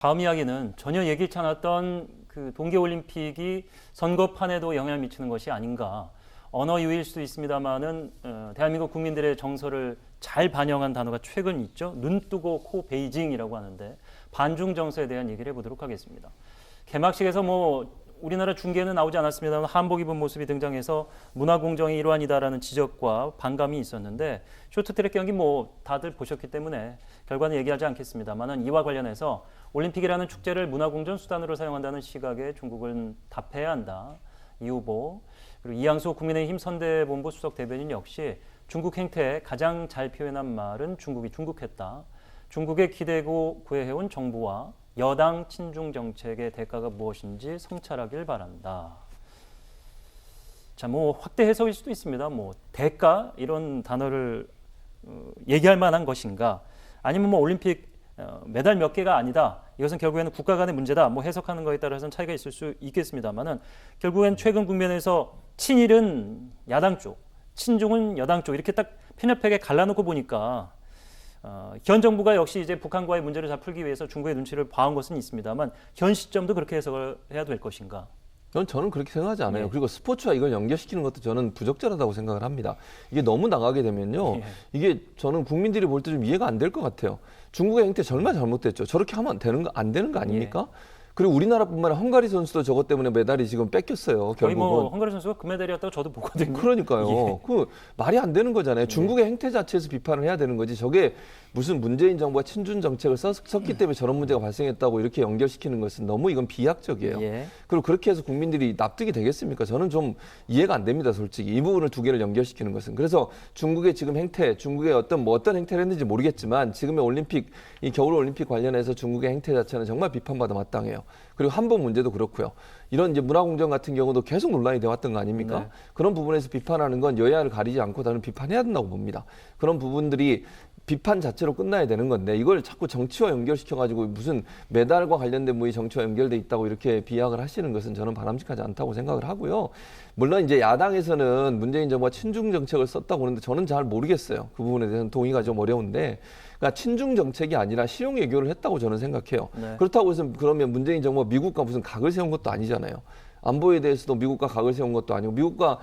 다음 이야기는 전혀 예기치 않았던 그 동계올림픽이 선거판에도 영향을 미치는 것이 아닌가. 언어 유희일 수도 있습니다만은 대한민국 국민들의 정서를 잘 반영한 단어가 최근 있죠. 눈 뜨고 코 베이징이라고 하는데 반중 정서에 대한 얘기를 해보도록 하겠습니다. 개막식에서 우리나라 중계는 나오지 않았습니다만 한복 입은 모습이 등장해서 문화 공정의 일환이다라는 지적과 반감이 있었는데 쇼트트랙 경기 다들 보셨기 때문에 결과는 얘기하지 않겠습니다만은 이와 관련해서 올림픽이라는 축제를 문화 공정 수단으로 사용한다는 시각에 중국은 답해야 한다. 이 후보 그리고 이양수 국민의힘 선대본부 수석 대변인 역시 중국 행태에 가장 잘 표현한 말은 중국이 중국했다. 중국에 기대고 구애해온 정부와 여당 친중 정책의 대가가 무엇인지 성찰하길 바란다. 자, 확대 해석일 수도 있습니다. 대가 이런 단어를 얘기할 만한 것인가? 아니면 올림픽 메달 몇 개가 아니다. 이것은 결국에는 국가 간의 문제다. 해석하는 거에 따라서는 차이가 있을 수 있겠습니다만은 결국엔 최근 국면에서 친일은 야당 쪽, 친중은 여당 쪽 이렇게 딱 편협하게 갈라놓고 보니까 현 정부가 역시 이제 북한과의 문제를 잘 풀기 위해서 중국의 눈치를 봐온 것은 있습니다만 현 시점도 그렇게 해석을 해야 될 것인가? 저는 그렇게 생각하지 않아요. 예. 그리고 스포츠와 이걸 연결시키는 것도 저는 부적절하다고 생각을 합니다. 이게 너무 나가게 되면요. 예. 이게 저는 국민들이 볼 때 좀 이해가 안 될 것 같아요. 중국의 행태 정말 잘못됐죠. 저렇게 하면 안 되는 거 아닙니까? 예. 그리고 우리나라뿐만 아니라 헝가리 선수도 저것 때문에 메달이 지금 뺏겼어요. 거의 결국은. 헝가리 선수가 금메달이었다고 저도 보거든요. 그러니까요. 예. 그 말이 안 되는 거잖아요. 중국의 행태 자체에서 비판을 해야 되는 거지. 저게 무슨 문재인 정부가 친중 정책을 썼기 때문에 저런 문제가 발생했다고 이렇게 연결시키는 것은 너무 이건 비약적이에요. 예. 그리고 그렇게 해서 국민들이 납득이 되겠습니까? 저는 좀 이해가 안 됩니다, 솔직히. 이 부분을 두 개를 연결시키는 것은. 그래서 중국의 지금 행태, 중국의 어떤 행태를 했는지 모르겠지만 지금의 올림픽, 이 겨울 올림픽 관련해서 중국의 행태 자체는 정말 비판받아 마땅해요. 그리고 한복 문제도 그렇고요. 이런 이제 문화공정 같은 경우도 계속 논란이 되어 왔던 거 아닙니까? 네. 그런 부분에서 비판하는 건 여야를 가리지 않고 다른 비판해야 된다고 봅니다. 그런 부분들이 비판 자체로 끝나야 되는 건데 이걸 자꾸 정치와 연결시켜가지고 무슨 메달과 관련된 이 정치와 연결돼 있다고 이렇게 비약을 하시는 것은 저는 바람직하지 않다고 생각을 하고요. 물론 이제 야당에서는 문재인 정부가 친중 정책을 썼다고 하는데 저는 잘 모르겠어요. 그 부분에 대해서는 동의가 좀 어려운데 그러니까 친중 정책이 아니라 실용 외교를 했다고 저는 생각해요. 네. 그렇다고 해서 그러면 문재인 정부가 미국과 무슨 각을 세운 것도 아니잖아요. 안보에 대해서도 미국과 각을 세운 것도 아니고 미국과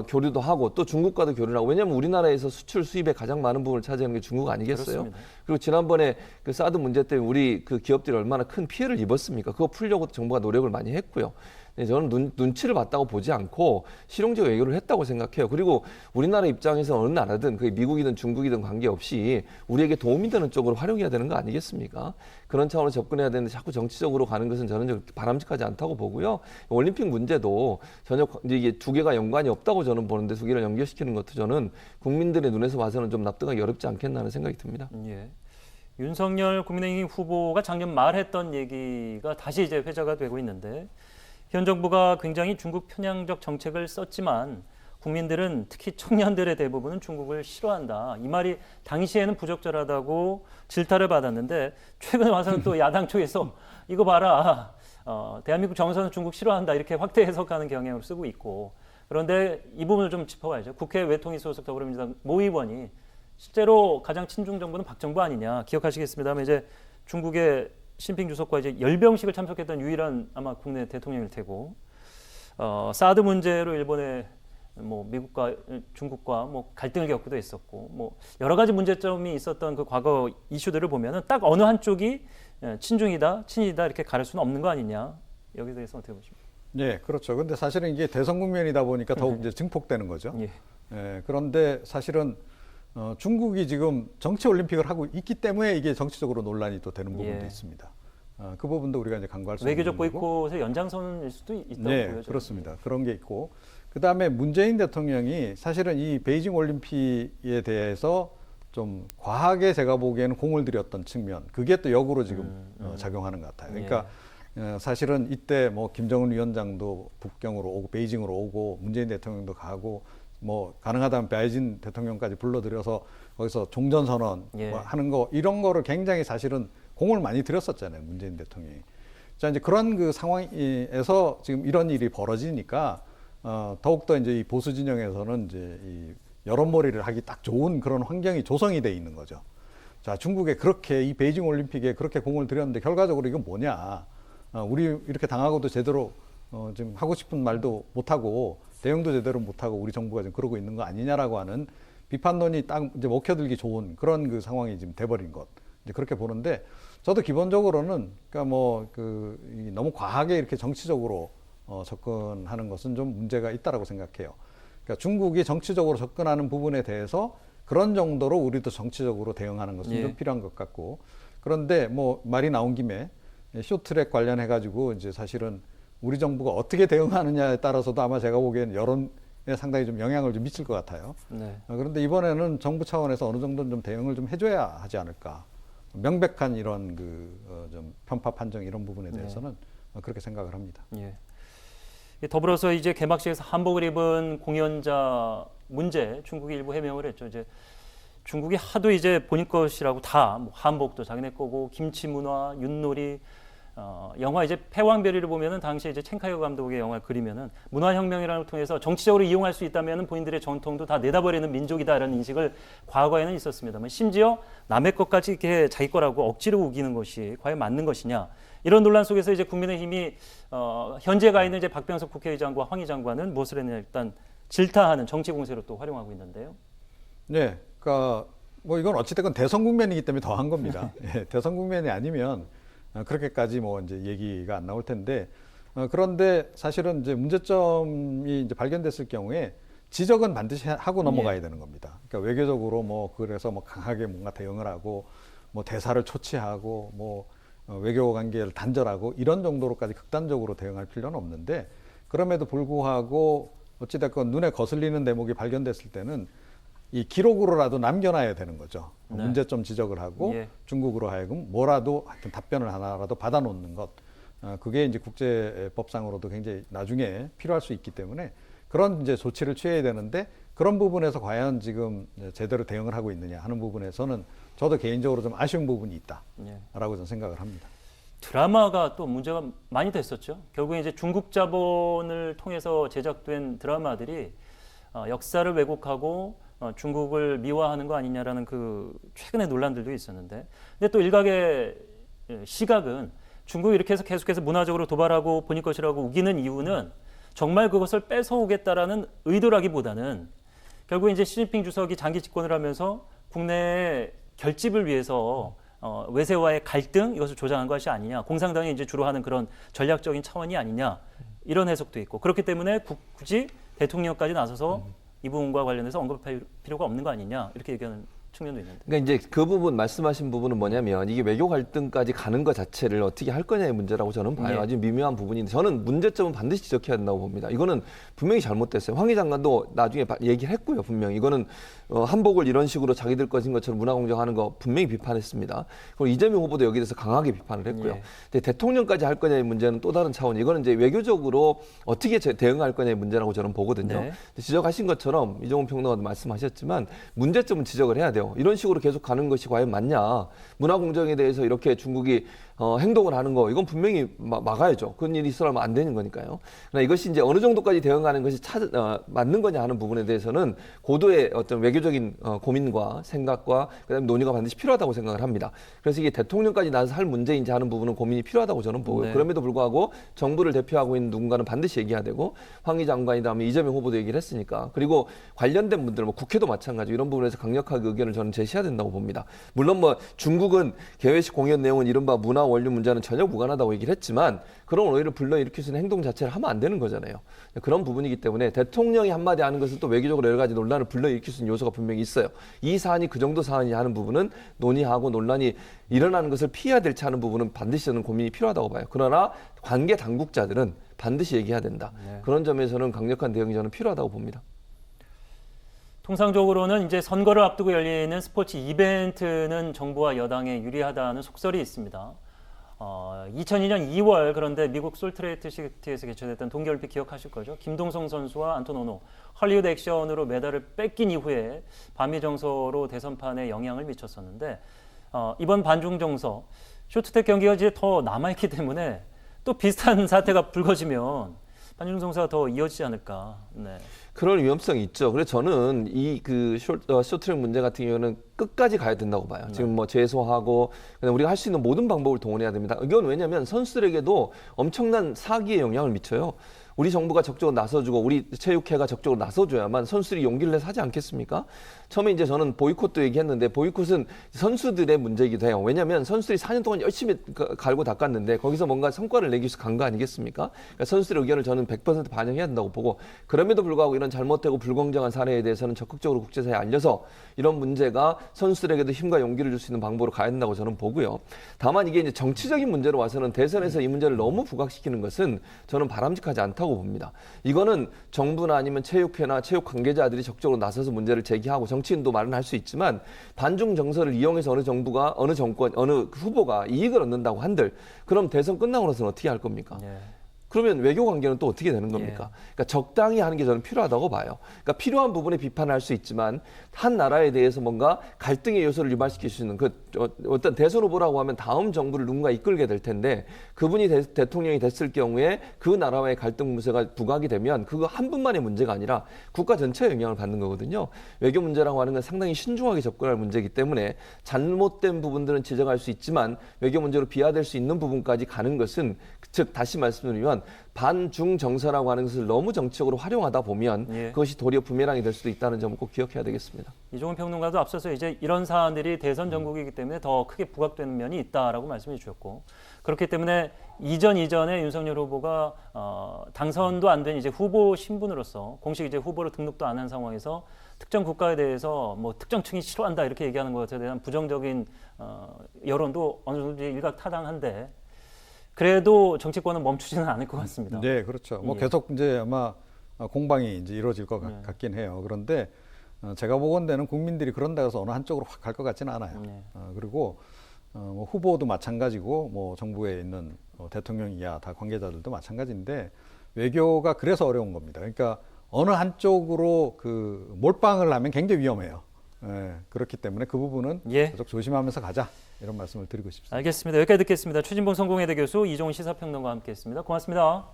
교류도 하고 또 중국과도 교류를 하고 왜냐하면 우리나라에서 수출 수입의 가장 많은 부분을 차지하는 게 중국 아니겠어요? 그렇습니다. 그리고 지난번에 그 사드 문제 때문에 우리 그 기업들이 얼마나 큰 피해를 입었습니까? 그거 풀려고 정부가 노력을 많이 했고요. 네, 저는 눈치를 봤다고 보지 않고 실용적 외교를 했다고 생각해요. 그리고 우리나라 입장에서 어느 나라든 그게 미국이든 중국이든 관계없이 우리에게 도움이 되는 쪽으로 활용해야 되는 거 아니겠습니까? 그런 차원으로 접근해야 되는데 자꾸 정치적으로 가는 것은 저는 좀 바람직하지 않다고 보고요. 올림픽 문제도 전혀 이게 두 개가 연관이 없다고 저는 보는데 두 개를 연결시키는 것도 저는 국민들의 눈에서 봐서는 좀 납득하기 어렵지 않겠나 하는 생각이 듭니다. 예. 윤석열 국민의힘 후보가 작년 말 했던 얘기가 다시 이제 회자가 되고 있는데 현 정부가 굉장히 중국 편향적 정책을 썼지만 국민들은 특히 청년들의 대부분은 중국을 싫어한다. 이 말이 당시에는 부적절하다고 질타를 받았는데 최근에 와서는 또 야당 쪽에서 이거 봐라. 대한민국 정서는 중국 싫어한다. 이렇게 확대 해석하는 경향으로 쓰고 있고 그런데 이 부분을 좀 짚어봐야죠. 국회 외통위 소속 더불어민주당 모 의원이 실제로 가장 친중 정부는 박 정부 아니냐. 기억하시겠습니다만 이제 중국의 시진핑 주석과 이제 열병식을 참석했던 유일한 아마 국내 대통령일 테고 사드 문제로 일본의 미국과 중국과 갈등을 겪기도 했었고 여러 가지 문제점이 있었던 그 과거 이슈들을 보면은 딱 어느 한쪽이 친중이다, 친이다 이렇게 가릴 수는 없는 거 아니냐. 여기에 대해서 어떻게 보십니까? 네, 그렇죠. 근데 사실은 이게 대선 국면이다 보니까 더욱 이제 증폭되는 거죠. 예. 그런데 사실은 중국이 지금 정치 올림픽을 하고 있기 때문에 이게 정치적으로 논란이 또 되는 부분도 예. 있습니다. 그 부분도 우리가 이제 간과할 수 없는 외교적 부분이고. 보이콧의 연장선일 수도 있다고 네, 보여져요. 그렇습니다. 그런 게 있고 그다음에 문재인 대통령이 사실은 이 베이징 올림픽에 대해서 좀 과하게 제가 보기에는 공을 들였던 측면 그게 또 역으로 지금 작용하는 것 같아요. 그러니까 사실은 이때 김정은 위원장도 북경으로 오고 베이징으로 오고 문재인 대통령도 가고 가능하다면 바이든 대통령까지 불러들여서 거기서 종전선언 하는 거 이런 거를 굉장히 사실은 공을 많이 들였었잖아요. 문재인 대통령이. 자, 이제 그런 그 상황에서 지금 이런 일이 벌어지니까 더욱더 이제 이 보수 진영에서는 이제 이 여론몰이를 하기 딱 좋은 그런 환경이 조성이 돼 있는 거죠. 자, 중국에 그렇게 이 베이징 올림픽에 그렇게 공을 들였는데 결과적으로 이건 뭐냐? 우리 이렇게 당하고도 제대로 지금 하고 싶은 말도 못하고 대응도 제대로 못하고 우리 정부가 지금 그러고 있는 거 아니냐라고 하는 비판론이 딱 이제 먹혀들기 좋은 그런 그 상황이 지금 돼버린 것. 이제 그렇게 보는데 저도 기본적으로는 그러니까 너무 과하게 이렇게 정치적으로 접근하는 것은 좀 문제가 있다라고 생각해요. 그러니까 중국이 정치적으로 접근하는 부분에 대해서 그런 정도로 우리도 정치적으로 대응하는 것은 예. 좀 필요한 것 같고 그런데 뭐 말이 나온 김에 쇼트트랙 관련해 가지고 이제 사실은 우리 정부가 어떻게 대응하느냐에 따라서도 아마 제가 보기에는 여론에 상당히 좀 영향을 좀 미칠 것 같아요. 네. 그런데 이번에는 정부 차원에서 어느 정도는 좀 대응을 좀 해줘야 하지 않을까. 명백한 이런 좀 편파 판정 이런 부분에 대해서는 그렇게 생각을 합니다. 예. 더불어서 이제 개막식에서 한복을 입은 공연자 문제 중국이 일부 해명을 했죠. 이제 중국이 하도 이제 본인 것이라고 다뭐 한복도 자기네 거고 김치 문화, 윷놀이, 영화 이제 패왕별이를 보면은 당시 이제 첸카이오 감독의 영화를 그리면은 문화혁명이라는 걸 통해서 정치적으로 이용할 수 있다면은 본인들의 전통도 다 내다버리는 민족이다라는 인식을 과거에는 있었습니다만 심지어 남의 것까지 이렇게 자기 거라고 억지로 우기는 것이 과연 맞는 것이냐 이런 논란 속에서 이제 국민의힘이 현재 가 있는 이제 박병석 국회의장과 황희 장관은 무엇을 했느냐 일단 질타하는 정치 공세로 또 활용하고 있는데요. 네, 그러니까 뭐 이건 어찌됐건 대선 국면이기 때문에 더 한 겁니다. 예, 대선 국면이 아니면 그렇게까지 뭐 이제 얘기가 안 나올 텐데 그런데 사실은 이제 문제점이 이제 발견됐을 경우에 지적은 반드시 하고 넘어가야 되는 겁니다. 그러니까 외교적으로 뭐 그래서 뭐 강하게 뭔가 대응을 하고 뭐 대사를 초치하고 뭐 외교 관계를 단절하고 이런 정도로까지 극단적으로 대응할 필요는 없는데 그럼에도 불구하고 어찌됐건 눈에 거슬리는 대목이 발견됐을 때는 이 기록으로라도 남겨놔야 되는 거죠. 네. 문제점 지적을 하고 예. 중국으로 하여금 뭐라도 하여튼 답변을 하나라도 받아놓는 것. 그게 이제 국제법상으로도 굉장히 나중에 필요할 수 있기 때문에 그런 이제 조치를 취해야 되는데 그런 부분에서 과연 지금 제대로 대응을 하고 있느냐 하는 부분에서는 저도 개인적으로 좀 아쉬운 부분이 있다라고 저는 생각을 합니다. 드라마가 또 문제가 많이 됐었죠. 결국에 이제 중국 자본을 통해서 제작된 드라마들이 역사를 왜곡하고 중국을 미화하는 거 아니냐라는 그 최근의 논란들도 있었는데, 근데 또 일각의 시각은 중국이 이렇게 해서 계속해서 문화적으로 도발하고 본인 것이라고 우기는 이유는 정말 그것을 뺏어오겠다라는 의도라기보다는 결국 이제 시진핑 주석이 장기 집권을 하면서 국내의 결집을 위해서 외세와의 갈등 이것을 조장한 것이 아니냐, 공산당이 이제 주로 하는 그런 전략적인 차원이 아니냐 이런 해석도 있고, 그렇기 때문에 굳이 대통령까지 나서서 이 부분과 관련해서 언급할 필요가 없는 거 아니냐 이렇게 얘기하는 측면도 있는데. 그러니까 이제 그 부분 말씀하신 부분은 뭐냐면 이게 외교 갈등까지 가는 것 자체를 어떻게 할 거냐의 문제라고 저는 봐요. 예. 아주 미묘한 부분인데 저는 문제점은 반드시 지적해야 된다고 봅니다. 이거는 분명히 잘못됐어요. 황희 장관도 나중에 얘기를 했고요. 분명히 이거는 한복을 이런 식으로 자기들 것인 것처럼 문화 공정하는 거 분명히 비판했습니다. 그리고 이재명 후보도 여기에 대해서 강하게 비판을 했고요. 예. 근데 대통령까지 할 거냐의 문제는 또 다른 차원. 이거는 이제 외교적으로 어떻게 대응할 거냐의 문제라고 저는 보거든요. 네. 지적하신 것처럼 이종훈 평론가도 말씀하셨지만 문제점은 지적을 해야 돼요. 이런 식으로 계속 가는 것이 과연 맞냐? 문화 공정에 대해서 이렇게 중국이 행동을 하는 거 이건 분명히 막아야죠. 그런 일이 있어라면 안 되는 거니까요. 그러나 이것이 이제 어느 정도까지 대응하는 것이 맞는 거냐 하는 부분에 대해서는 고도의 어떤 외교적인 고민과 생각과 그다음에 논의가 반드시 필요하다고 생각을 합니다. 그래서 이게 대통령까지 나서 할 문제인지 하는 부분은 고민이 필요하다고 저는 보고요. 네. 그럼에도 불구하고 정부를 대표하고 있는 누군가는 반드시 얘기해야 되고 황희 장관이 다음에 이재명 후보도 얘기를 했으니까, 그리고 관련된 분들 뭐 국회도 마찬가지 이런 부분에서 강력하게 의견을 저는 제시해야 된다고 봅니다. 물론 뭐 중국은 개회식 공연 내용은 이른바 문화 원료 문제는 전혀 무관하다고 얘기를 했지만 그런 오해를 불러일으킬 수 있는 행동 자체를 하면 안 되는 거잖아요. 그런 부분이기 때문에 대통령이 한마디 하는 것은 또 외교적으로 여러 가지 논란을 불러일으킬 수 있는 요소가 분명히 있어요. 이 사안이 그 정도 사안이 하는 부분은 논의하고 논란이 일어나는 것을 피해야 될지 하는 부분은 반드시 저는 고민이 필요하다고 봐요. 그러나 관계 당국자들은 반드시 얘기해야 된다. 네. 그런 점에서는 강력한 대응이 저는 필요하다고 봅니다. 통상적으로는 이제 선거를 앞두고 열리는 스포츠 이벤트는 정부와 여당에 유리하다는 속설이 있습니다. 2002년 2월 그런데 미국 솔트레이크 시티에서 개최됐던 동계올림픽 기억하실 거죠. 김동성 선수와 안톤 오노 헐리우드 액션으로 메달을 뺏긴 이후에 반미 정서로 대선판에 영향을 미쳤었는데 이번 반중 정서 쇼트트랙 경기가 이제 더 남아있기 때문에 또 비슷한 사태가 불거지면 반중 정서가 더 이어지지 않을까. 네. 그런 위험성이 있죠. 그래서 저는 이 그 쇼트트랙 문제 같은 경우는 끝까지 가야 된다고 봐요. 지금 뭐 제소하고 그다음에 우리가 할 수 있는 모든 방법을 동원해야 됩니다. 이건 왜냐하면 선수들에게도 엄청난 사기에 영향을 미쳐요. 우리 정부가 적극적으로 나서주고 우리 체육회가 적극적으로 나서줘야만 선수들이 용기를 내서 하지 않겠습니까? 처음에 이제 저는 보이콧도 얘기했는데 보이콧은 선수들의 문제이기도 해요. 왜냐하면 선수들이 4년 동안 열심히 갈고 닦았는데 거기서 뭔가 성과를 내기 위해서 간 거 아니겠습니까? 그러니까 선수들의 의견을 저는 100% 반영해야 된다고 보고 그럼에도 불구하고 이런 잘못되고 불공정한 사례에 대해서는 적극적으로 국제사회에 알려서 이런 문제가 선수들에게도 힘과 용기를 줄 수 있는 방법으로 가야 된다고 저는 보고요. 다만 이게 이제 정치적인 문제로 와서는 대선에서 이 문제를 너무 부각시키는 것은 저는 바람직하지 않다고 봅니다. 이거는 정부나 아니면 체육회나 체육 관계자들이 적극적으로 나서서 문제를 제기하고 정치인도 말은 할 수 있지만 반중 정서를 이용해서 어느 정부가 어느 정권 어느 후보가 이익을 얻는다고 한들 그럼 대선 끝나고 나서는 어떻게 할 겁니까? 예. 그러면 외교 관계는 또 어떻게 되는 겁니까? 그러니까 적당히 하는 게 저는 필요하다고 봐요. 그러니까 필요한 부분에 비판할 수 있지만 한 나라에 대해서 뭔가 갈등의 요소를 유발시킬 수 있는 그 어떤 대선 후보라고 하면 다음 정부를 누군가 이끌게 될 텐데 그분이 대통령이 됐을 경우에 그 나라와의 갈등 문제가 부각이 되면 그거 한 분만의 문제가 아니라 국가 전체에 영향을 받는 거거든요. 외교 문제라고 하는 건 상당히 신중하게 접근할 문제이기 때문에 잘못된 부분들은 지적할 수 있지만 외교 문제로 비화될 수 있는 부분까지 가는 것은 즉 다시 말씀드리면 반중 정서라고 하는 것을 너무 정치적으로 활용하다 보면 그것이 도리어 부메랑이 될 수도 있다는 점을 꼭 기억해야 되겠습니다. 이종훈 평론가도 앞서서 이제 이런 사안들이 대선 전국이기 때문에 더 크게 부각되는 면이 있다라고 말씀해 주셨고 그렇기 때문에 이전에 윤석열 후보가 당선도 안 된 이제 후보 신분으로서 공식 이제 후보로 등록도 안 한 상황에서 특정 국가에 대해서 뭐 특정층이 싫어한다 이렇게 얘기하는 것에 대한 부정적인 여론도 어느 정도 일각타당한데 그래도 정치권은 멈추지는 않을 것 같습니다. 네, 그렇죠. 뭐 계속 이제 아마 공방이 이제 이루어질 것 같긴 해요. 그런데 제가 보건대는 국민들이 그런다 해서 어느 한쪽으로 확 갈 것 같지는 않아요. 그리고 뭐 후보도 마찬가지고 뭐 정부에 있는 대통령 이하 다 관계자들도 마찬가지인데 외교가 그래서 어려운 겁니다. 그러니까 어느 한쪽으로 그 몰빵을 하면 굉장히 위험해요. 예, 그렇기 때문에 그 부분은 계속 조심하면서 가자 이런 말씀을 드리고 싶습니다. 알겠습니다. 여기까지 듣겠습니다. 최진봉 성공회대 교수 이종훈 시사평론가와 함께했습니다. 고맙습니다.